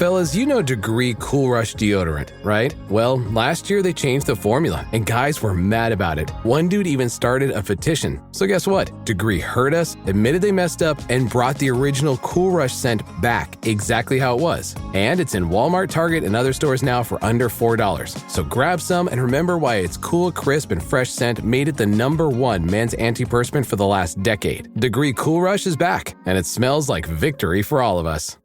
Fellas, you know Degree Cool Rush deodorant, right? Well, last year they changed the formula, and guys were mad about it. One dude even started a petition. So guess what? Degree heard us, admitted they messed up, and brought the original Cool Rush scent back exactly how it was. And it's in Walmart, Target, and other stores now for under $4. So grab some and remember why its cool, crisp, and fresh scent made it the #1 men's antiperspirant for the last decade. Degree Cool Rush is back, and it smells like victory for all of us.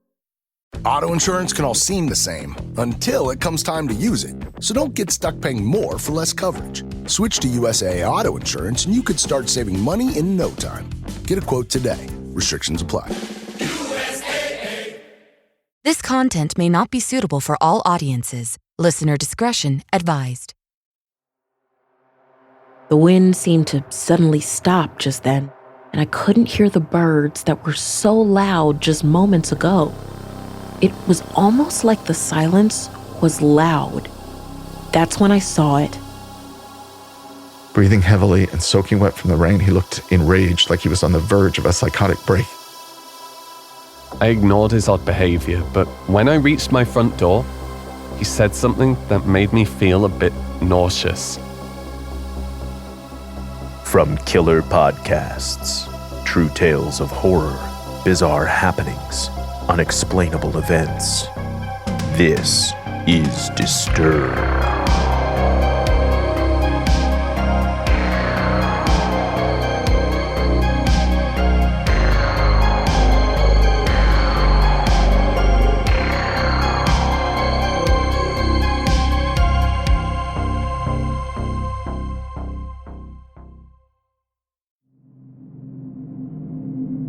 Auto insurance can all seem the same until it comes time to use it. So don't get stuck paying more for less coverage. Switch to USAA Auto Insurance and you could start saving money in no time. Get a quote today. Restrictions apply. USAA. This content may not be suitable for all audiences. Listener discretion advised. The wind seemed to suddenly stop just then, and I couldn't hear the birds that were so loud just moments ago. It was almost like the silence was loud. That's when I saw it. Breathing heavily and soaking wet from the rain, he looked enraged, like he was on the verge of a psychotic break. I ignored his odd behavior, but when I reached my front door, he said something that made me feel a bit nauseous. From killer podcasts, true tales of horror, bizarre happenings, unexplainable events. This is Disturbed.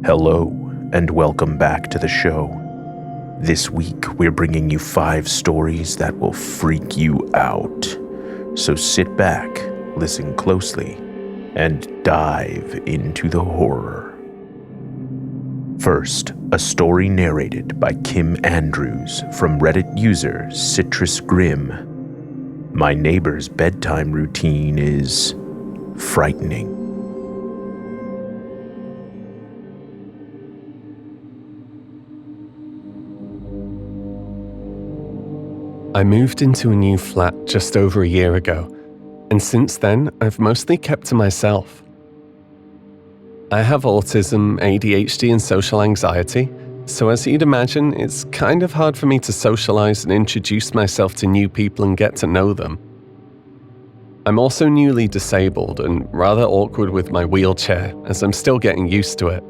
Hello, and welcome back to the show. This week, we're bringing you 5 stories that will freak you out. So sit back, listen closely, and dive into the horror. First, a story narrated by Kim Andrews from Reddit user Citrus Grim. My neighbor's bedtime routine is frightening. I moved into a new flat just over a year ago, and since then, I've mostly kept to myself. I have autism, ADHD, and social anxiety, so as you'd imagine, it's kind of hard for me to socialize and introduce myself to new people and get to know them. I'm also newly disabled and rather awkward with my wheelchair, as I'm still getting used to it.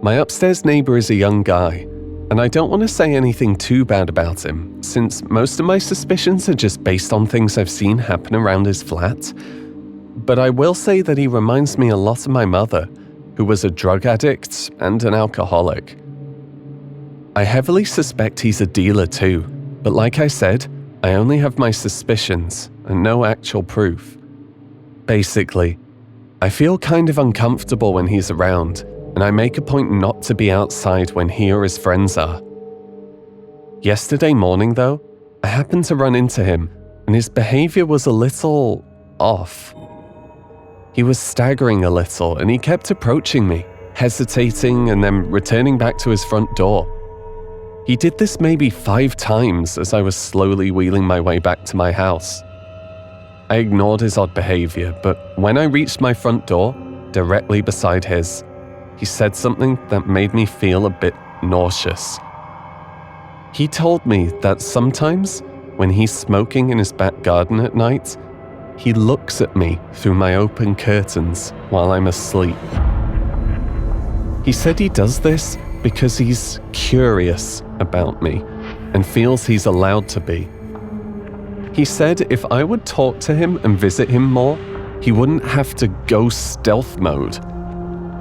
My upstairs neighbor is a young guy, and I don't want to say anything too bad about him, since most of my suspicions are just based on things I've seen happen around his flat. But I will say that he reminds me a lot of my mother, who was a drug addict and an alcoholic. I heavily suspect he's a dealer too, but like I said, I only have my suspicions and no actual proof. Basically, I feel kind of uncomfortable when he's around, and I make a point not to be outside when he or his friends are. Yesterday morning, though, I happened to run into him, and his behavior was a little off. He was staggering a little, and he kept approaching me, hesitating and then returning back to his front door. He did this maybe 5 times as I was slowly wheeling my way back to my house. I ignored his odd behavior, but when I reached my front door, directly beside his, he said something that made me feel a bit nauseous. He told me that sometimes, when he's smoking in his back garden at night, he looks at me through my open curtains while I'm asleep. He said he does this because he's curious about me and feels he's allowed to be. He said if I would talk to him and visit him more, he wouldn't have to go stealth mode.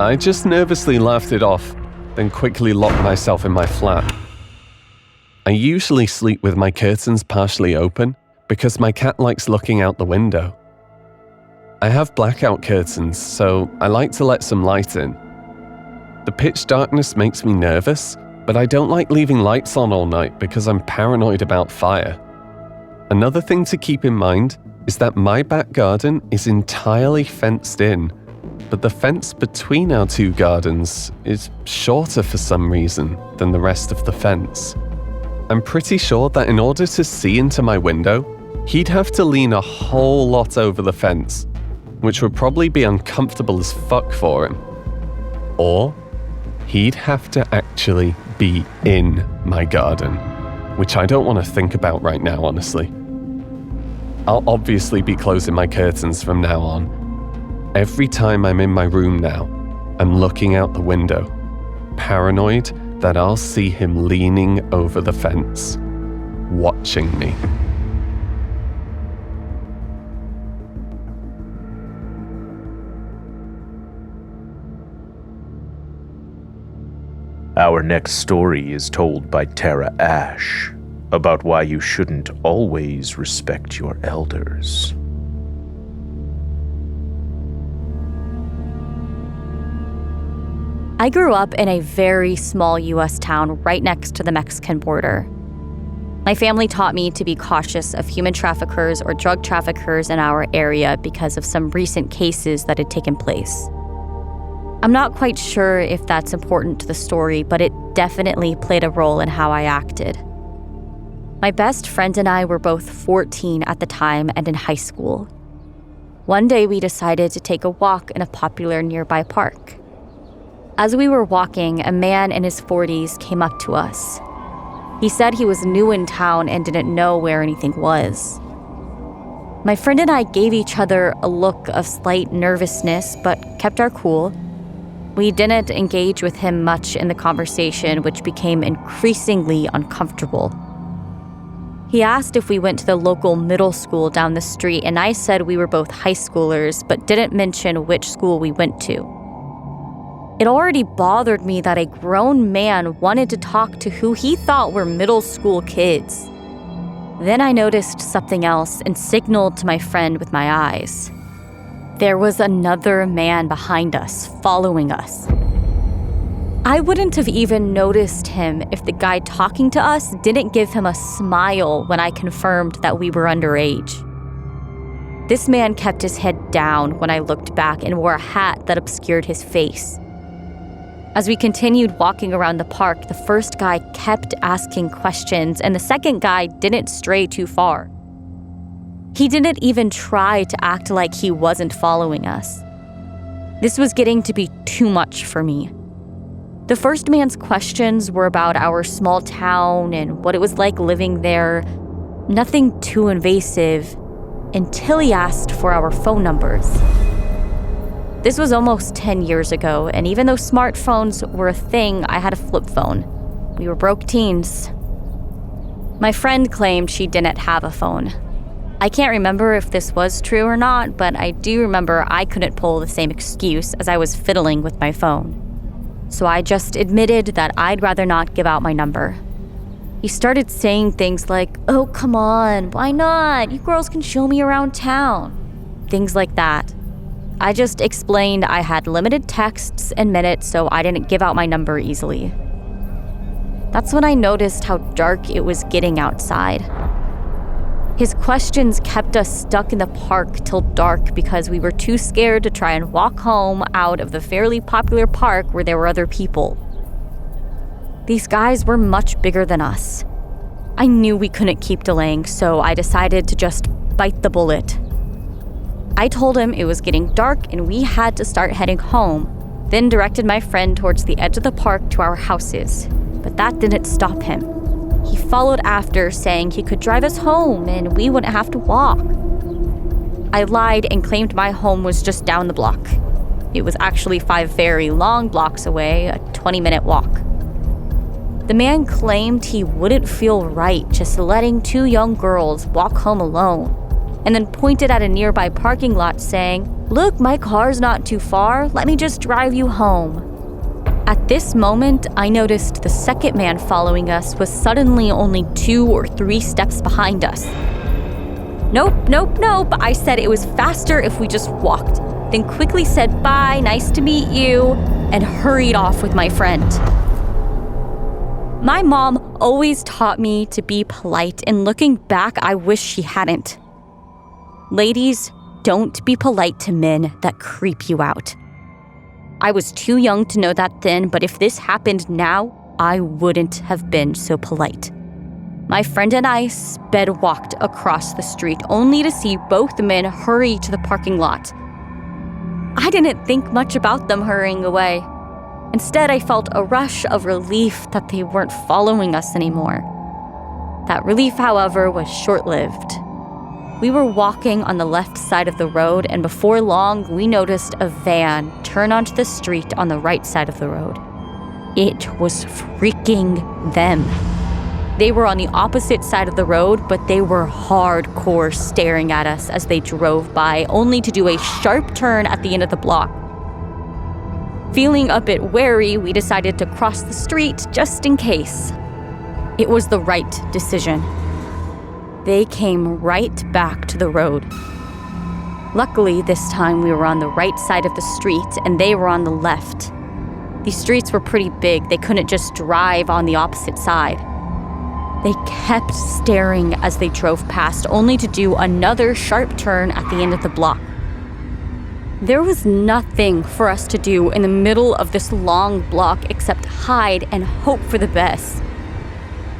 I just nervously laughed it off, then quickly locked myself in my flat. I usually sleep with my curtains partially open because my cat likes looking out the window. I have blackout curtains, so I like to let some light in. The pitch darkness makes me nervous, but I don't like leaving lights on all night because I'm paranoid about fire. Another thing to keep in mind is that my back garden is entirely fenced in, but the fence between our 2 gardens is shorter for some reason than the rest of the fence. I'm pretty sure that in order to see into my window, he'd have to lean a whole lot over the fence, which would probably be uncomfortable as fuck for him. Or he'd have to actually be in my garden, which I don't want to think about right now, honestly. I'll obviously be closing my curtains from now on. Every time I'm in my room now, I'm looking out the window, paranoid that I'll see him leaning over the fence, watching me. Our next story is told by Terra Ashe about why you shouldn't always respect your elders. I grew up in a very small U.S. town right next to the Mexican border. My family taught me to be cautious of human traffickers or drug traffickers in our area because of some recent cases that had taken place. I'm not quite sure if that's important to the story, but it definitely played a role in how I acted. My best friend and I were both 14 at the time and in high school. One day we decided to take a walk in a popular nearby park. As we were walking, a man in his 40s came up to us. He said he was new in town and didn't know where anything was. My friend and I gave each other a look of slight nervousness, but kept our cool. We didn't engage with him much in the conversation, which became increasingly uncomfortable. He asked if we went to the local middle school down the street, and I said we were both high schoolers, but didn't mention which school we went to. It already bothered me that a grown man wanted to talk to who he thought were middle school kids. Then I noticed something else and signaled to my friend with my eyes. There was another man behind us, following us. I wouldn't have even noticed him if the guy talking to us didn't give him a smile when I confirmed that we were underage. This man kept his head down when I looked back and wore a hat that obscured his face. As we continued walking around the park, the first guy kept asking questions, and the second guy didn't stray too far. He didn't even try to act like he wasn't following us. This was getting to be too much for me. The first man's questions were about our small town and what it was like living there. Nothing too invasive, until he asked for our phone numbers. This was almost 10 years ago, and even though smartphones were a thing, I had a flip phone. We were broke teens. My friend claimed she didn't have a phone. I can't remember if this was true or not, but I do remember I couldn't pull the same excuse as I was fiddling with my phone. So I just admitted that I'd rather not give out my number. He started saying things like, "Oh, come on, why not? You girls can show me around town." Things like that. I just explained I had limited texts and minutes, so I didn't give out my number easily. That's when I noticed how dark it was getting outside. His questions kept us stuck in the park till dark because we were too scared to try and walk home out of the fairly popular park where there were other people. These guys were much bigger than us. I knew we couldn't keep delaying, so I decided to just bite the bullet. I told him it was getting dark and we had to start heading home, then directed my friend towards the edge of the park to our houses. But that didn't stop him. He followed after, saying he could drive us home and we wouldn't have to walk. I lied and claimed my home was just down the block. It was actually 5 very long blocks away, a 20-minute walk. The man claimed he wouldn't feel right just letting 2 young girls walk home alone, and then pointed at a nearby parking lot saying, "Look, my car's not too far. Let me just drive you home." At this moment, I noticed the second man following us was suddenly only 2 or 3 steps behind us. Nope, I said it was faster if we just walked, then quickly said bye, nice to meet you, and hurried off with my friend. My mom always taught me to be polite, and looking back, I wish she hadn't. Ladies, don't be polite to men that creep you out. I was too young to know that then, but if this happened now, I wouldn't have been so polite. My friend and I sped walked across the street, only to see both men hurry to the parking lot. I didn't think much about them hurrying away. Instead, I felt a rush of relief that they weren't following us anymore. That relief, however, was short-lived. We were walking on the left side of the road, and before long, we noticed a van turn onto the street on the right side of the road. It was freaking them. They were on the opposite side of the road, but they were hardcore staring at us as they drove by, only to do a sharp turn at the end of the block. Feeling a bit wary, we decided to cross the street just in case. It was the right decision. They came right back to the road. Luckily, this time we were on the right side of the street and they were on the left. These streets were pretty big. They couldn't just drive on the opposite side. They kept staring as they drove past, only to do another sharp turn at the end of the block. There was nothing for us to do in the middle of this long block except hide and hope for the best.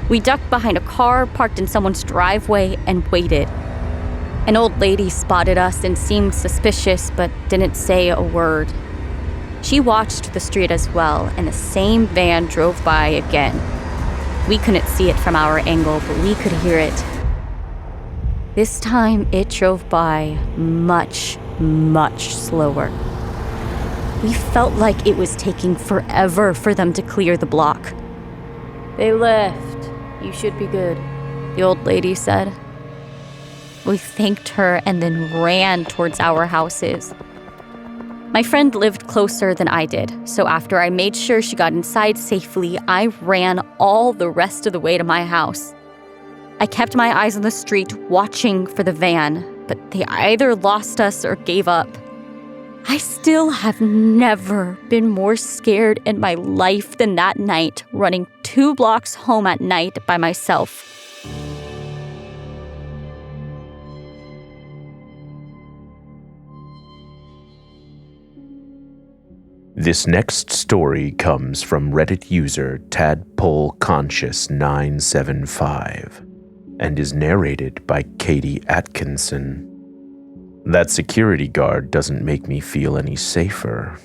We ducked behind a car parked in someone's driveway and waited. An old lady spotted us and seemed suspicious but didn't say a word. She watched the street as well, and the same van drove by again. We couldn't see it from our angle, but we could hear it. This time, it drove by much, much slower. We felt like it was taking forever for them to clear the block. "They left. You should be good," the old lady said. We thanked her and then ran towards our houses. My friend lived closer than I did, so after I made sure she got inside safely, I ran all the rest of the way to my house. I kept my eyes on the street, watching for the van, but they either lost us or gave up. I still have never been more scared in my life than that night, running 2 blocks home at night by myself. This next story comes from Reddit user TadpoleConscious975 and is narrated by Katie Atkinson. That security guard doesn't make me feel any safer.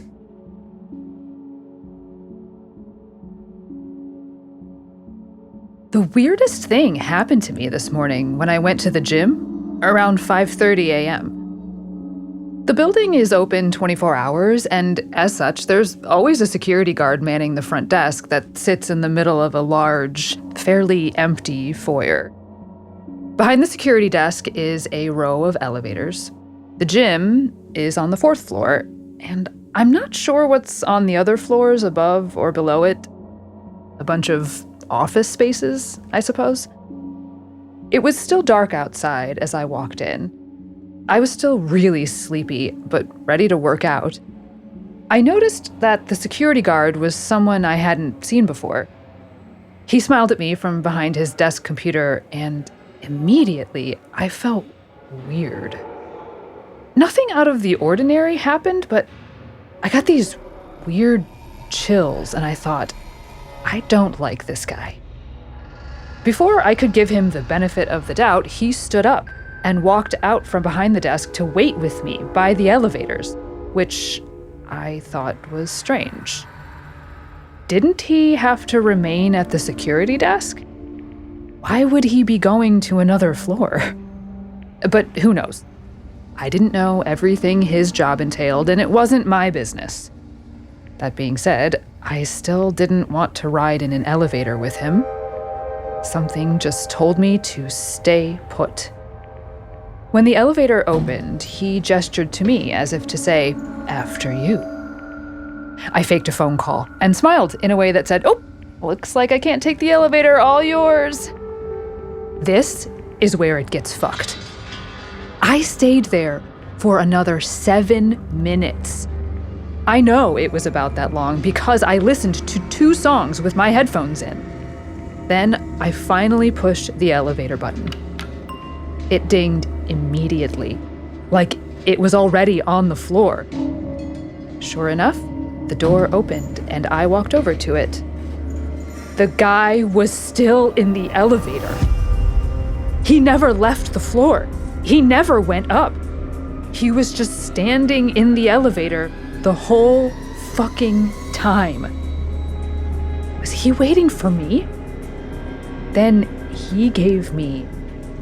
The weirdest thing happened to me this morning when I went to the gym around 5:30 a.m. The building is open 24 hours, and as such, there's always a security guard manning the front desk that sits in the middle of a large, fairly empty foyer. Behind the security desk is a row of elevators. The gym is on the 4th floor, and I'm not sure what's on the other floors above or below it. A bunch of office spaces, I suppose. It was still dark outside as I walked in. I was still really sleepy, but ready to work out. I noticed that the security guard was someone I hadn't seen before. He smiled at me from behind his desk computer, and immediately I felt weird. Nothing out of the ordinary happened, but I got these weird chills, and I thought, I don't like this guy. Before I could give him the benefit of the doubt, he stood up and walked out from behind the desk to wait with me by the elevators, which I thought was strange. Didn't he have to remain at the security desk? Why would he be going to another floor? But who knows? I didn't know everything his job entailed, and it wasn't my business. That being said, I still didn't want to ride in an elevator with him. Something just told me to stay put. When the elevator opened, he gestured to me as if to say, "After you." I faked a phone call and smiled in a way that said, "Oh, looks like I can't take the elevator, all yours." This is where it gets fucked. I stayed there for another 7 minutes. I know it was about that long because I listened to 2 songs with my headphones in. Then I finally pushed the elevator button. It dinged immediately, like it was already on the floor. Sure enough, the door opened and I walked over to it. The guy was still in the elevator. He never left the floor. He never went up. He was just standing in the elevator the whole fucking time. Was he waiting for me? Then he gave me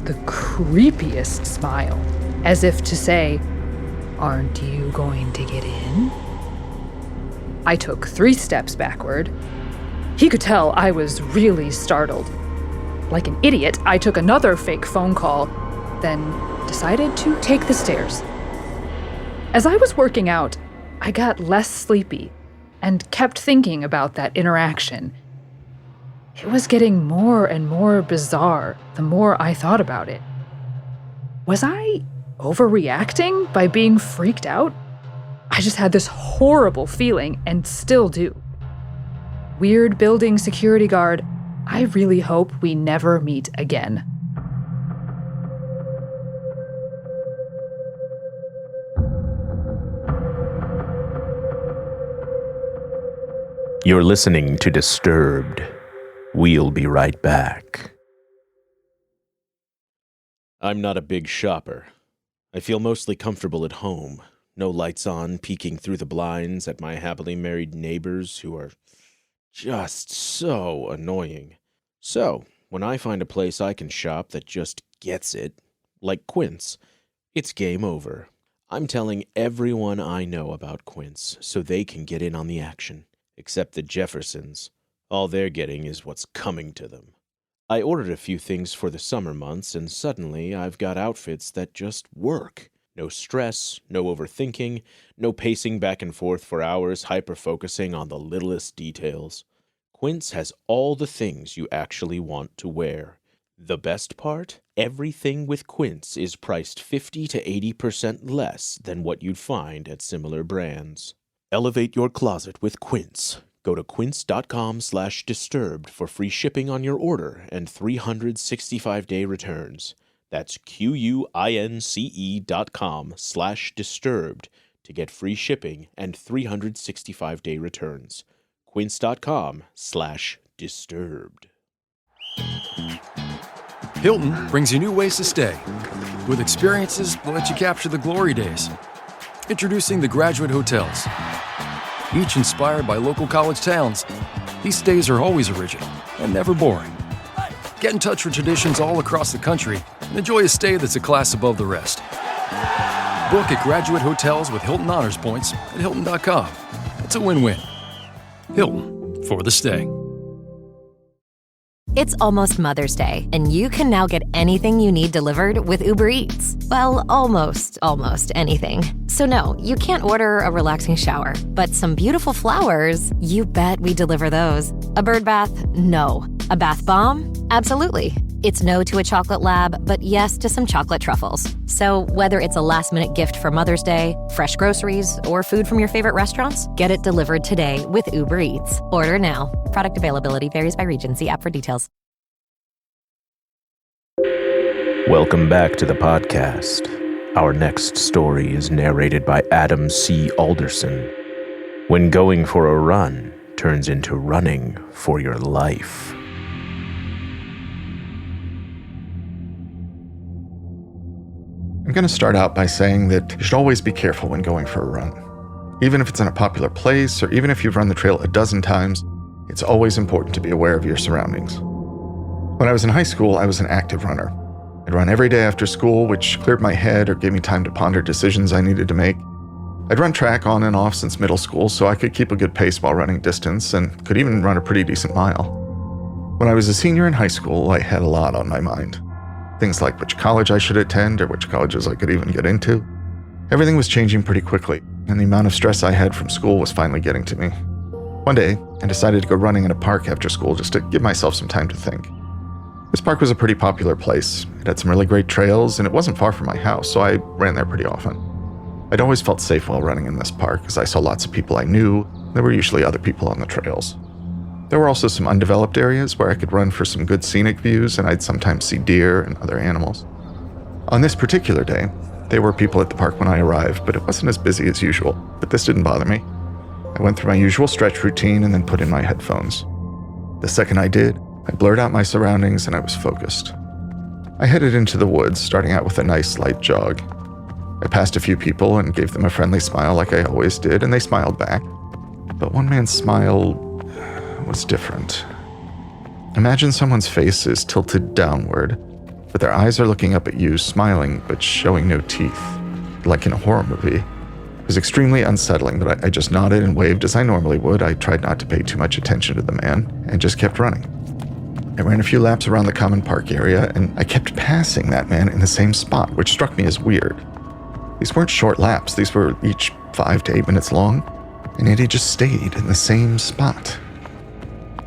the creepiest smile, as if to say, "Aren't you going to get in?" I took 3 steps backward. He could tell I was really startled. Like an idiot, I took another fake phone call, then decided to take the stairs. As I was working out, I got less sleepy and kept thinking about that interaction. It was getting more and more bizarre the more I thought about it. Was I overreacting by being freaked out? I just had this horrible feeling and still do. Weird building security guard, I really hope we never meet again. You're listening to Disturbed. We'll be right back. I'm not a big shopper. I feel mostly comfortable at home. No lights on, peeking through the blinds at my happily married neighbors who are just so annoying. So, when I find a place I can shop that just gets it, like Quince, it's game over. I'm telling everyone I know about Quince so they can get in on the action. Except the Jeffersons. All they're getting is what's coming to them. I ordered a few things for the summer months, and suddenly I've got outfits that just work. No stress, no overthinking, no pacing back and forth for hours, hyper-focusing on the littlest details. Quince has all the things you actually want to wear. The best part? Everything with Quince is priced 50 to 80% less than what you'd find at similar brands. Elevate your closet with Quince. Go to quince.com/disturbed for free shipping on your order and 365-day returns. That's QUINCE.com/disturbed to get free shipping and 365-day returns. Quince.com/disturbed. Hilton brings you new ways to stay. With experiences that let you capture the glory days. Introducing the Graduate Hotels. Each inspired by local college towns, these stays are always original and never boring. Get in touch with traditions all across the country and enjoy a stay that's a class above the rest. Book at Graduate Hotels with Hilton Honors Points at Hilton.com. It's a win-win. Hilton, for the stay. It's almost Mother's Day, and you can now get anything you need delivered with Uber Eats. Well, almost anything. So no, you can't order a relaxing shower, but some beautiful flowers, you bet we deliver those. A bird bath? No. A bath bomb? Absolutely. It's no to a chocolate lab, but yes to some chocolate truffles. So whether it's a last-minute gift for Mother's Day, fresh groceries, or food from your favorite restaurants, get it delivered today with Uber Eats. Order now. Product availability varies by region. See app for details. Welcome back to the podcast. Our next story is narrated by Adam C. Alderson. When going for a run turns into running for your life. I'm going to start out by saying that you should always be careful when going for a run. Even if it's in a popular place, or even if you've run the trail a dozen times, it's always important to be aware of your surroundings. When I was in high school, I was an active runner. I'd run every day after school, which cleared my head or gave me time to ponder decisions I needed to make. I'd run track on and off since middle school, so I could keep a good pace while running distance, and could even run a pretty decent mile. When I was a senior in high school, I had a lot on my mind. Things like which college I should attend or which colleges I could even get into. Everything was changing pretty quickly, and the amount of stress I had from school was finally getting to me. One day, I decided to go running in a park after school just to give myself some time to think. This park was a pretty popular place. It had some really great trails, and it wasn't far from my house, so I ran there pretty often. I'd always felt safe while running in this park, because I saw lots of people I knew. There were usually other people on the trails. There were also some undeveloped areas where I could run for some good scenic views, and I'd sometimes see deer and other animals. On this particular day, there were people at the park when I arrived, but it wasn't as busy as usual. But this didn't bother me. I went through my usual stretch routine and then put in my headphones. The second I did, I blurred out my surroundings and I was focused. I headed into the woods, starting out with a nice light jog. I passed a few people and gave them a friendly smile like I always did, and they smiled back. But one man's smile was different. Imagine someone's face is tilted downward, but their eyes are looking up at you, smiling but showing no teeth, like in a horror movie. It was extremely unsettling, but I just nodded and waved as I normally would. I tried not to pay too much attention to the man and just kept running. I ran a few laps around the common park area, and I kept passing that man in the same spot, which struck me as weird. These weren't short laps, these were each 5 to 8 minutes long, and yet he just stayed in the same spot.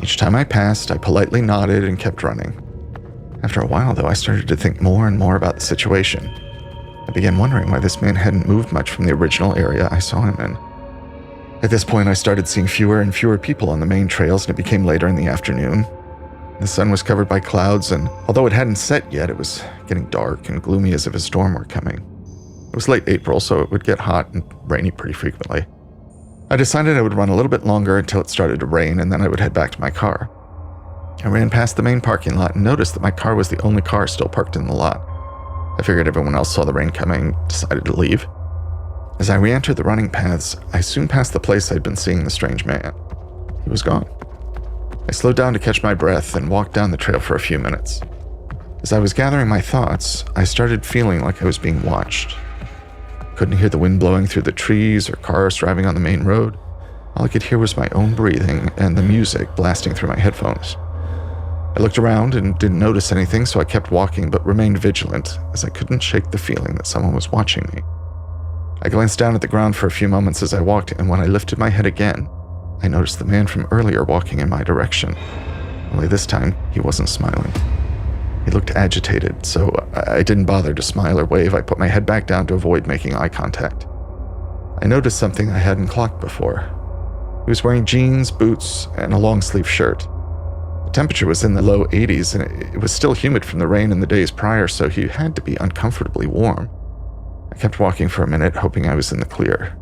Each time I passed, I politely nodded and kept running. After a while, though, I started to think more and more about the situation. I began wondering why this man hadn't moved much from the original area I saw him in. At this point, I started seeing fewer and fewer people on the main trails, and it became later in the afternoon. The sun was covered by clouds, and although it hadn't set yet, it was getting dark and gloomy as if a storm were coming. It was late April, so it would get hot and rainy pretty frequently. I decided I would run a little bit longer until it started to rain, and then I would head back to my car. I ran past the main parking lot and noticed that my car was the only car still parked in the lot. I figured everyone else saw the rain coming and decided to leave. As I re-entered the running paths, I soon passed the place I'd been seeing the strange man. He was gone. I slowed down to catch my breath and walked down the trail for a few minutes. As I was gathering my thoughts, I started feeling like I was being watched. Couldn't hear the wind blowing through the trees or cars driving on the main road. All I could hear was my own breathing and the music blasting through my headphones. I looked around and didn't notice anything, so I kept walking but remained vigilant as I couldn't shake the feeling that someone was watching me. I glanced down at the ground for a few moments as I walked, and when I lifted my head again, I noticed the man from earlier walking in my direction. Only this time, he wasn't smiling. He looked agitated, so I didn't bother to smile or wave. I put my head back down to avoid making eye contact. I noticed something I hadn't clocked before. He was wearing jeans, boots, and a long-sleeve shirt. The temperature was in the low 80s, and it was still humid from the rain in the days prior, so he had to be uncomfortably warm. I kept walking for a minute, hoping I was in the clear.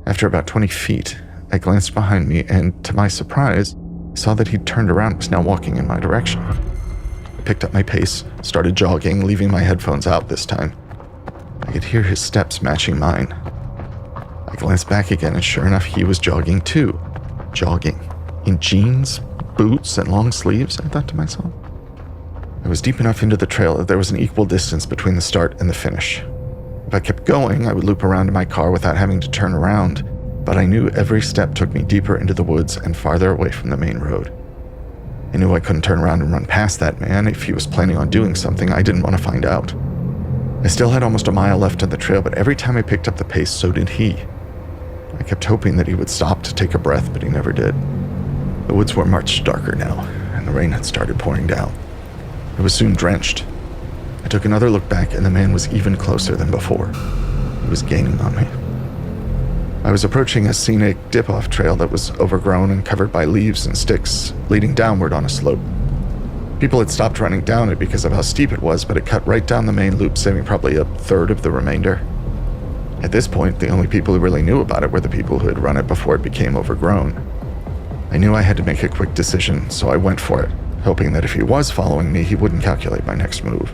After about 20 feet, I glanced behind me, and to my surprise, I saw that he'd turned around and was now walking in my direction. I picked up my pace, started jogging, leaving my headphones out this time. I could hear his steps matching mine. I glanced back again, and sure enough, he was jogging too. Jogging. In jeans, boots, and long sleeves, I thought to myself. I was deep enough into the trail that there was an equal distance between the start and the finish. If I kept going, I would loop around to my car without having to turn around, but I knew every step took me deeper into the woods and farther away from the main road. I knew I couldn't turn around and run past that man. If he was planning on doing something, I didn't want to find out. I still had almost a mile left on the trail, but every time I picked up the pace, so did he. I kept hoping that he would stop to take a breath, but he never did. The woods were much darker now, and the rain had started pouring down. I was soon drenched. I took another look back, and the man was even closer than before. He was gaining on me. I was approaching a scenic dip-off trail that was overgrown and covered by leaves and sticks, leading downward on a slope. People had stopped running down it because of how steep it was, but it cut right down the main loop, saving probably a third of the remainder. At this point, the only people who really knew about it were the people who had run it before it became overgrown. I knew I had to make a quick decision, so I went for it, hoping that if he was following me, he wouldn't calculate my next move.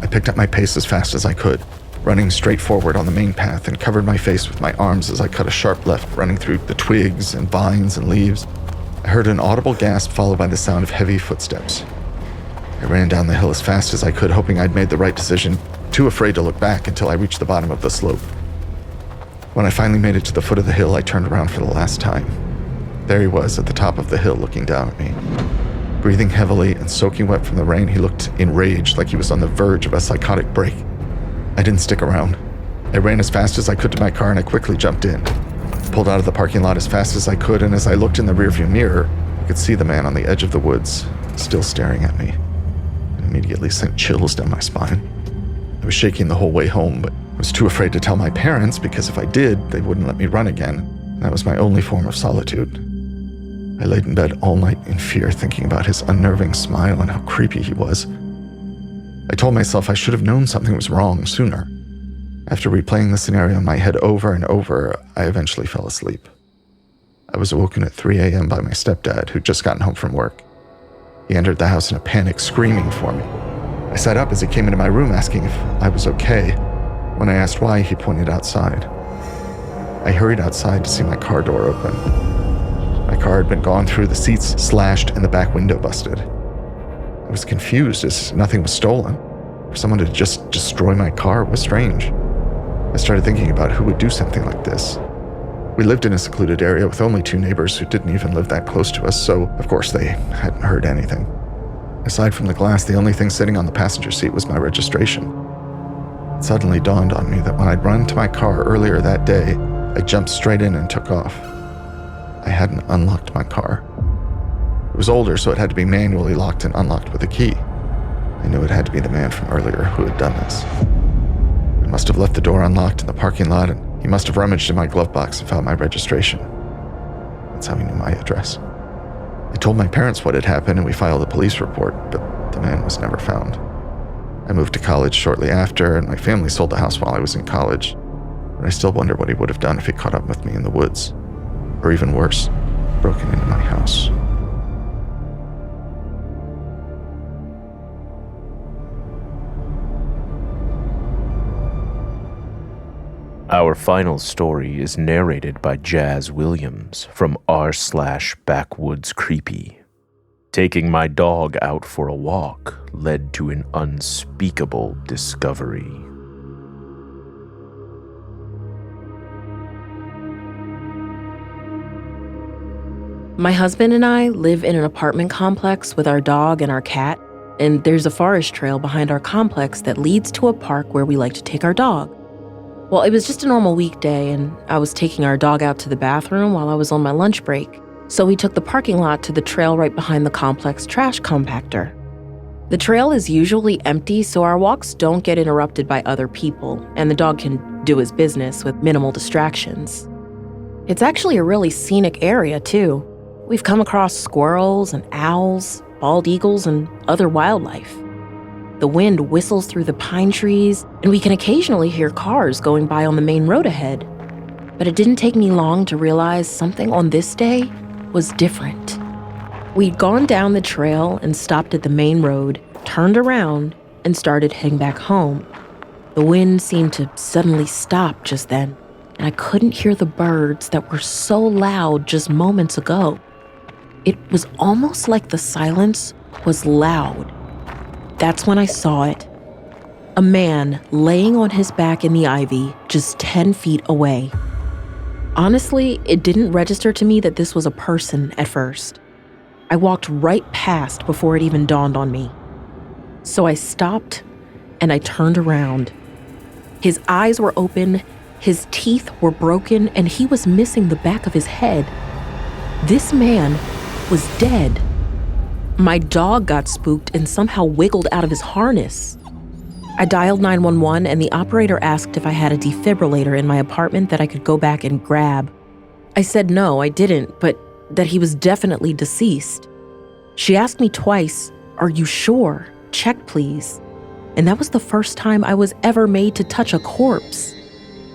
I picked up my pace as fast as I could, running straight forward on the main path, and covered my face with my arms as I cut a sharp left, running through the twigs and vines and leaves. I heard an audible gasp followed by the sound of heavy footsteps. I ran down the hill as fast as I could, hoping I'd made the right decision, too afraid to look back until I reached the bottom of the slope. When I finally made it to the foot of the hill, I turned around for the last time. There he was at the top of the hill looking down at me. Breathing heavily and soaking wet from the rain, he looked enraged, like he was on the verge of a psychotic break. I didn't stick around. I ran as fast as I could to my car, and I quickly jumped in. Pulled out of the parking lot as fast as I could, and as I looked in the rearview mirror, I could see the man on the edge of the woods, still staring at me. It immediately sent chills down my spine. I was shaking the whole way home, but I was too afraid to tell my parents, because if I did, they wouldn't let me run again, and that was my only form of solitude. I laid in bed all night in fear, thinking about his unnerving smile and how creepy he was. I told myself I should have known something was wrong sooner. After replaying the scenario in my head over and over, I eventually fell asleep. I was awoken at 3 a.m. by my stepdad, who'd just gotten home from work. He entered the house in a panic, screaming for me. I sat up as he came into my room asking if I was okay. When I asked why, he pointed outside. I hurried outside to see my car door open. My car had been gone through, the seats slashed, and the back window busted. I was confused as nothing was stolen. For someone to just destroy my car was strange. I started thinking about who would do something like this. We lived in a secluded area with only 2 neighbors who didn't even live that close to us, so of course they hadn't heard anything. Aside from the glass, the only thing sitting on the passenger seat was my registration. It suddenly dawned on me that when I'd run to my car earlier that day, I jumped straight in and took off. I hadn't unlocked my car. It was older, so it had to be manually locked and unlocked with a key. I knew it had to be the man from earlier who had done this. I must have left the door unlocked in the parking lot, and he must have rummaged in my glove box and found my registration. That's how he knew my address. I told my parents what had happened, and we filed a police report, but the man was never found. I moved to college shortly after, and my family sold the house while I was in college. But I still wonder what he would have done if he caught up with me in the woods. Or even worse, broken into my house. Our final story is narrated by Jhas Williams from r/backwoodscreepy. Taking my dog out for a walk led to an unspeakable discovery. My husband and I live in an apartment complex with our dog and our cat, and there's a forest trail behind our complex that leads to a park where we like to take our dog. Well, it was just a normal weekday, and I was taking our dog out to the bathroom while I was on my lunch break. So we took the parking lot to the trail right behind the complex trash compactor. The trail is usually empty, so our walks don't get interrupted by other people, and the dog can do his business with minimal distractions. It's actually a really scenic area, too. We've come across squirrels and owls, bald eagles, and other wildlife. The wind whistles through the pine trees, and we can occasionally hear cars going by on the main road ahead. But it didn't take me long to realize something on this day was different. We'd gone down the trail and stopped at the main road, turned around, and started heading back home. The wind seemed to suddenly stop just then, and I couldn't hear the birds that were so loud just moments ago. It was almost like the silence was loud. That's when I saw it. A man laying on his back in the ivy just 10 feet away. Honestly, it didn't register to me that this was a person at first. I walked right past before it even dawned on me. So I stopped and I turned around. His eyes were open, his teeth were broken, and he was missing the back of his head. This man was dead. My dog got spooked and somehow wiggled out of his harness. I dialed 911 and the operator asked if I had a defibrillator in my apartment that I could go back and grab. I said no, I didn't, but that he was definitely deceased. She asked me twice, "Are you sure? Check, please." And that was the first time I was ever made to touch a corpse.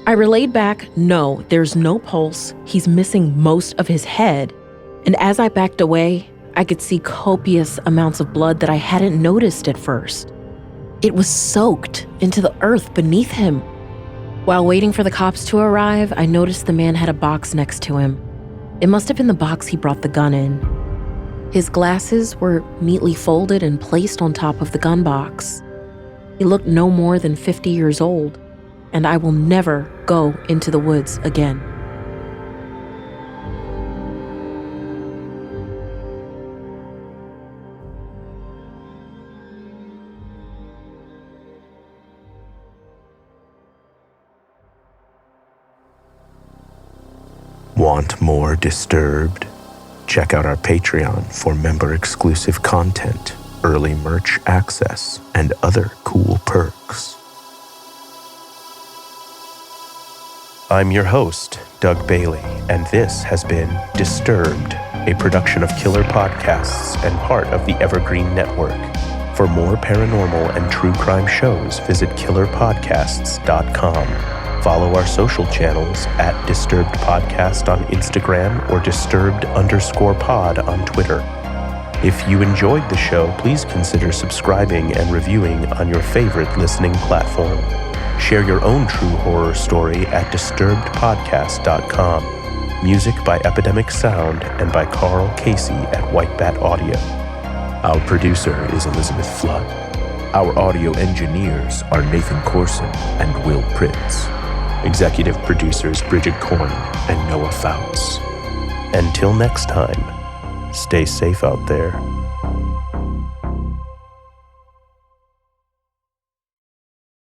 I relayed back, "No, there's no pulse. He's missing most of his head." And as I backed away, I could see copious amounts of blood that I hadn't noticed at first. It was soaked into the earth beneath him. While waiting for the cops to arrive, I noticed the man had a box next to him. It must have been the box he brought the gun in. His glasses were neatly folded and placed on top of the gun box. He looked no more than 50 years old, and I will never go into the woods again. Want more Disturbed? Check out our Patreon for member-exclusive content, early merch access, and other cool perks. I'm your host, Doug Bailey, and this has been Disturbed, a production of Killer Podcasts and part of the Evergreen Network. For more paranormal and true crime shows, visit killerpodcasts.com. Follow our social channels at Disturbed Podcast on Instagram or Disturbed_pod on Twitter. If you enjoyed the show, please consider subscribing and reviewing on your favorite listening platform. Share your own true horror story at disturbedpodcast.com. Music by Epidemic Sound and by Carl Casey at White Bat Audio. Our producer is Elizabeth Flood. Our audio engineers are Nathan Corson and Will Pritz. Executive producers Bridget Coyne and Noah Fouts. Until next time, stay safe out there.